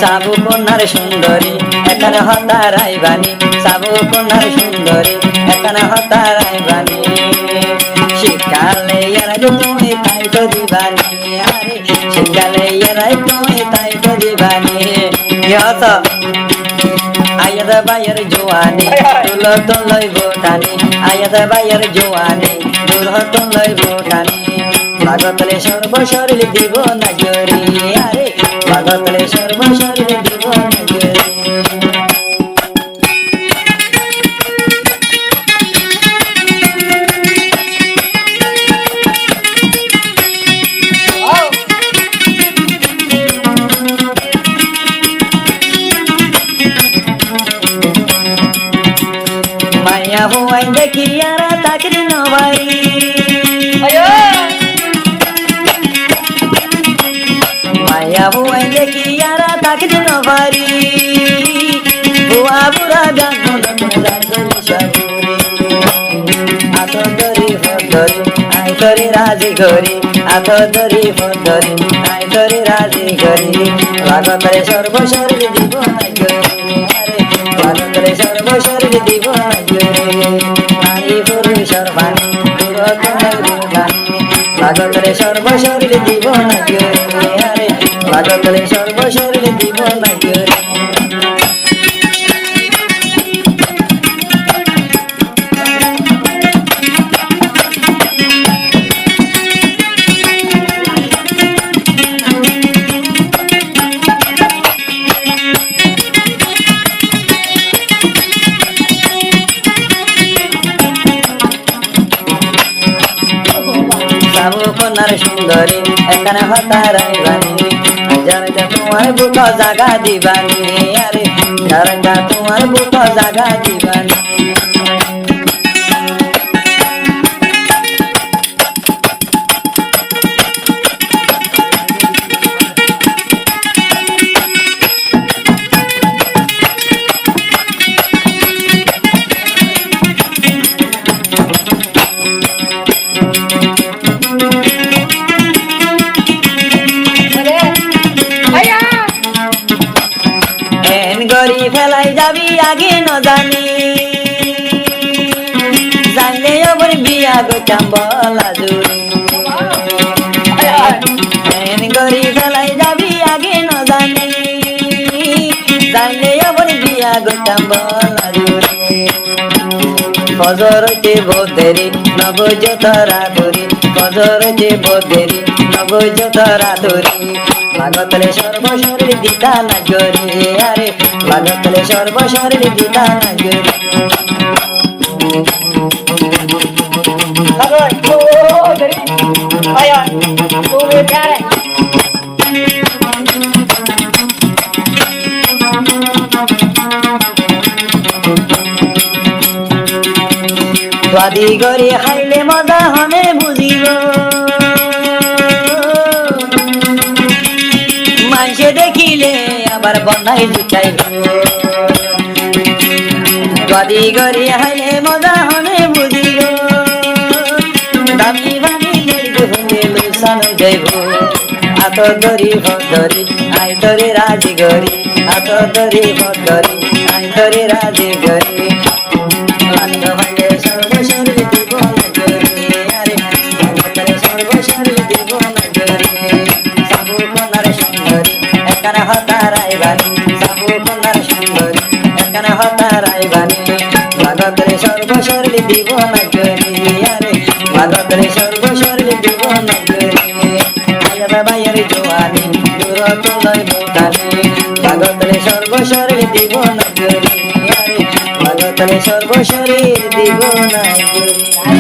সাবু কন্যার সুন্দরী এখানে হতারাই বাণী, সাবু কন্যার সুন্দরী এখানে হতারাই বাণী। শীতকালে এরাই তুমি তাই তো দিবানি, আরে শীতকালে এরাই তুমি তাই তো দিবানি। ইহত আয়াদ বাইয়ের জোয়ানি দুল তোলই বোটানি, আয়াদ বাইয়ের জোয়ানি দুল তোলই বোটানি। লাগতলে সর্বশরীর দিব না জরি, আরে লাগতলে সর্বশরীর দিব না জরি। মায়া হুয়াই দেখি আর তাকরি নবাই, মায়া হুয়াই দেখি আর তাকরি নবারি। বুয়া বুড়া গান আত ধরি ফরি আই ধরি রাজি ঘরি, আত ধরি ফরি আই ধরি রাজি ঘরি। লাগতরে সর্বশরীর দিব না জরি, আরে লাগতরে সর্বশরীর দিব না জরি। নারী পুরুষের বাণী লাগতরে সর্বশরীর দিব না জরি, আরে লাগতরে সর্বশরীর দিব না জরি। সাবু কন্যার সুন্দরী এখানে হতারাই বাণী, যারা তোমার বুক জাগা দিবানি, আরে যারা তোমার বুক জাগা দিবানি। গরি ফেলাই যাবি আগে ন জানি, জানলে ওর বিয়া গোটাম বলা জুড়ি। গরি ফেলাই যাবি আগে ন জানি, জানলে ওর বিয়া গোটাম বলা জুড়ি। ফজরতে বোধেরি নবজ তরা ধরি, ফজরতে বোধেরি নবজ তরা ধরি। লাগতলে সর্বশরীর দিতা না জরি, আরে লাগতলে সর্বশরীর দিতা না জরি। বাদি গরি হাইলে মজা হনে বুঝিব, মানুষে দেখিলে আবার বন্ধাই জুটাইব। বাদি গরি হাইলে মজা হনে বুঝিব, দামি বানি লুসানো যাইব। আত ধরি ভরি আই ধরে রাজি গরি, আত ধরি ভরি আই ধরে রাজি গরি। লাগত ভাইলে সর্বশরীর দিব না জরি, আরে লাগতরে সর্বশরীর দিব না জরি। সাবু কন্যার সুন্দরী এখানে হতারাই বাণী, সাবু কন্যার সুন্দরী এখানে হতারাই বাণী। লাগতরে সর্বশরীর দিব না জরি, আরে লাগতরে সর্বশরীর দিব না জরি। আয়াদ বাইয়ের জোয়ানি দূর তোলই বোটানি, লাগতরে সর্বশরীর দিব না জরি, আরে লাগতরে সর্বশরীর দিব না জরি।